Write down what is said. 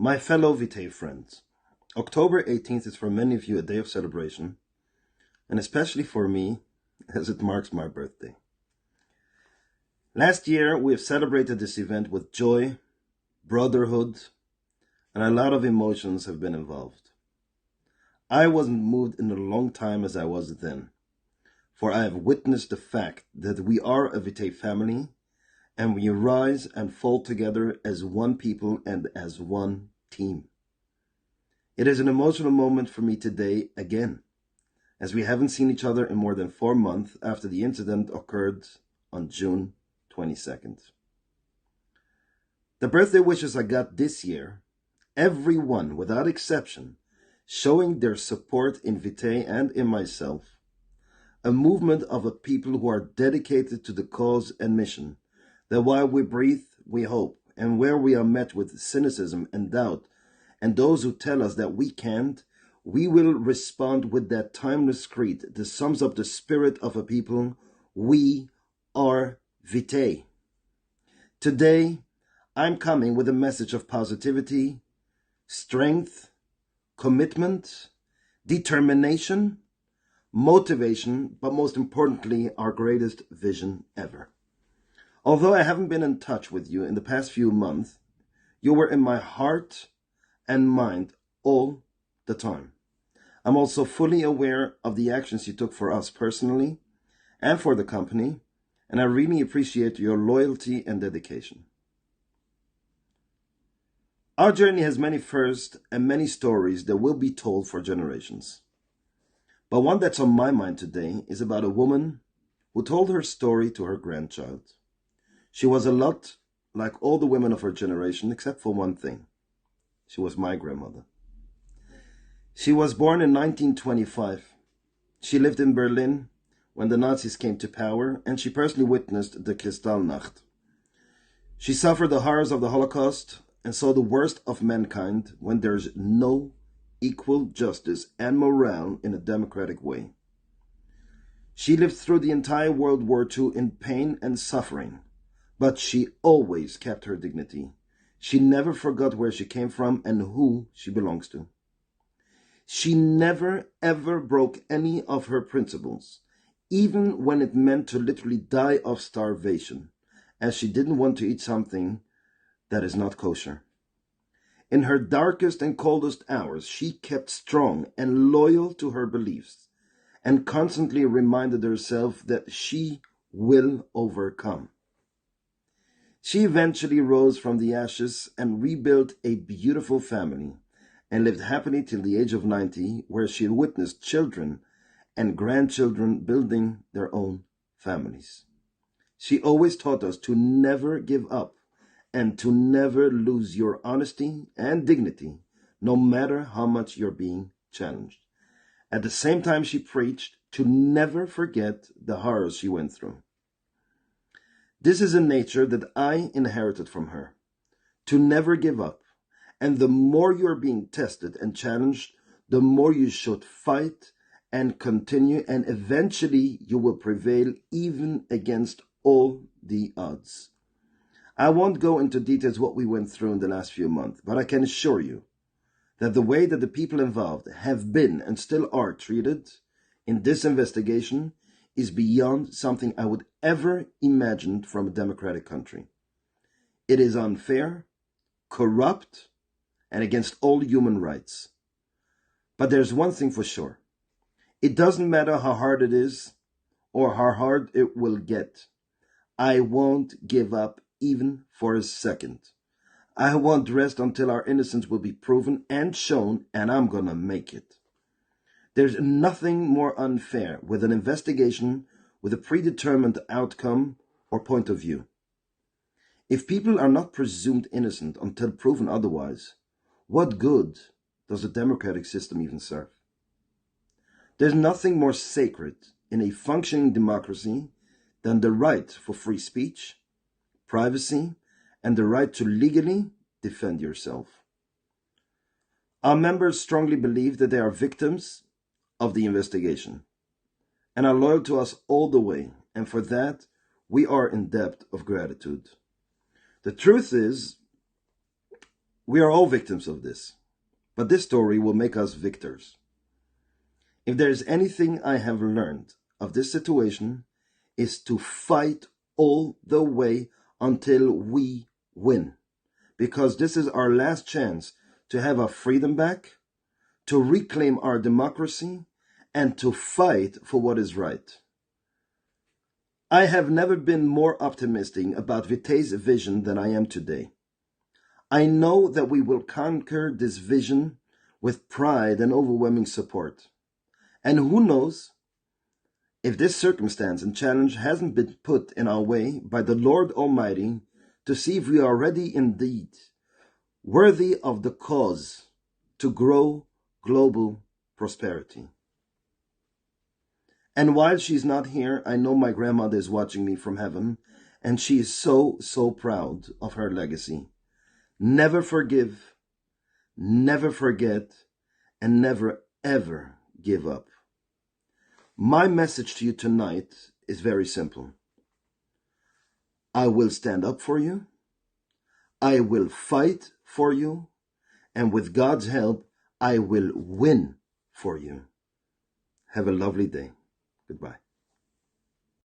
My fellow Vitae friends, October 18th is for many of you a day of celebration, and especially for me, as it marks my birthday. Last year, we have celebrated this event with joy, brotherhood, and a lot of emotions have been involved. I wasn't moved in a long time as I was then, for I have witnessed the fact that we are a Vitae family, and we rise and fall together as one people and as one team. It is an emotional moment for me today again, as we haven't seen each other in more than 4 months after the incident occurred on June 22nd. The birthday wishes I got this year, everyone without exception, showing their support in Vitae and in myself, a movement of a people who are dedicated to the cause and mission, that while we breathe, we hope, and where we are met with cynicism and doubt, and those who tell us that we can't, we will respond with that timeless creed that sums up the spirit of a people. We are Vitae. Today, I'm coming with a message of positivity, strength, commitment, determination, motivation, but most importantly, our greatest vision ever. Although I haven't been in touch with you in the past few months, you were in my heart and mind all the time. I'm also fully aware of the actions you took for us personally and for the company, and I really appreciate your loyalty and dedication. Our journey has many firsts and many stories that will be told for generations. But one that's on my mind today is about a woman who told her story to her grandchild. She was a lot like all the women of her generation, except for one thing. She was my grandmother. She was born in 1925. She lived in Berlin when the Nazis came to power, and she personally witnessed the Kristallnacht. She suffered the horrors of the Holocaust and saw the worst of mankind when there's no equal justice and morale in a democratic way. She lived through the entire World War II in pain and suffering, but she always kept her dignity. She never forgot where she came from and who she belongs to. She never ever broke any of her principles, even when it meant to literally die of starvation, as she didn't want to eat something that is not kosher. In her darkest and coldest hours, she kept strong and loyal to her beliefs and constantly reminded herself that she will overcome. She eventually rose from the ashes and rebuilt a beautiful family and lived happily till the age of 90, where she witnessed children and grandchildren building their own families. She always taught us to never give up and to never lose your honesty and dignity, no matter how much you're being challenged. At the same time, she preached to never forget the horrors she went through. This is a nature that I inherited from her, to never give up. And the more you are being tested and challenged, the more you should fight and continue, and eventually you will prevail even against all the odds. I won't go into details what we went through in the last few months, but I can assure you that the way that the people involved have been and still are treated in this investigation is beyond something I would ever imagine from a democratic country. It is unfair, corrupt, and against all human rights. But there's one thing for sure. It doesn't matter how hard it is or how hard it will get. I won't give up even for a second. I won't rest until our innocence will be proven and shown, and I'm gonna make it. There's nothing more unfair with an investigation with a predetermined outcome or point of view. If people are not presumed innocent until proven otherwise, what good does the democratic system even serve? There's nothing more sacred in a functioning democracy than the right for free speech, privacy, and the right to legally defend yourself. Our members strongly believe that they are victims of the investigation and are loyal to us all the way, and for that, we are in debt of gratitude. The truth is, We are all victims of this, but this story will make us victors. If there is anything I have learned of this situation, is to fight all the way until we win, because this is our last chance to have our freedom back, to reclaim our democracy, and to fight for what is right. I have never been more optimistic about Vitae's vision than I am today. I know that we will conquer this vision with pride and overwhelming support. And who knows if this circumstance and challenge hasn't been put in our way by the Lord Almighty to see if we are ready indeed, worthy of the cause to grow global prosperity. And while she's not here, I know my grandmother is watching me from heaven, and she is so, so proud of her legacy. Never forgive, never forget, and never, ever give up. My message to you tonight is very simple. I will stand up for you. I will fight for you. And with God's help, I will win for you. Have a lovely day. Goodbye.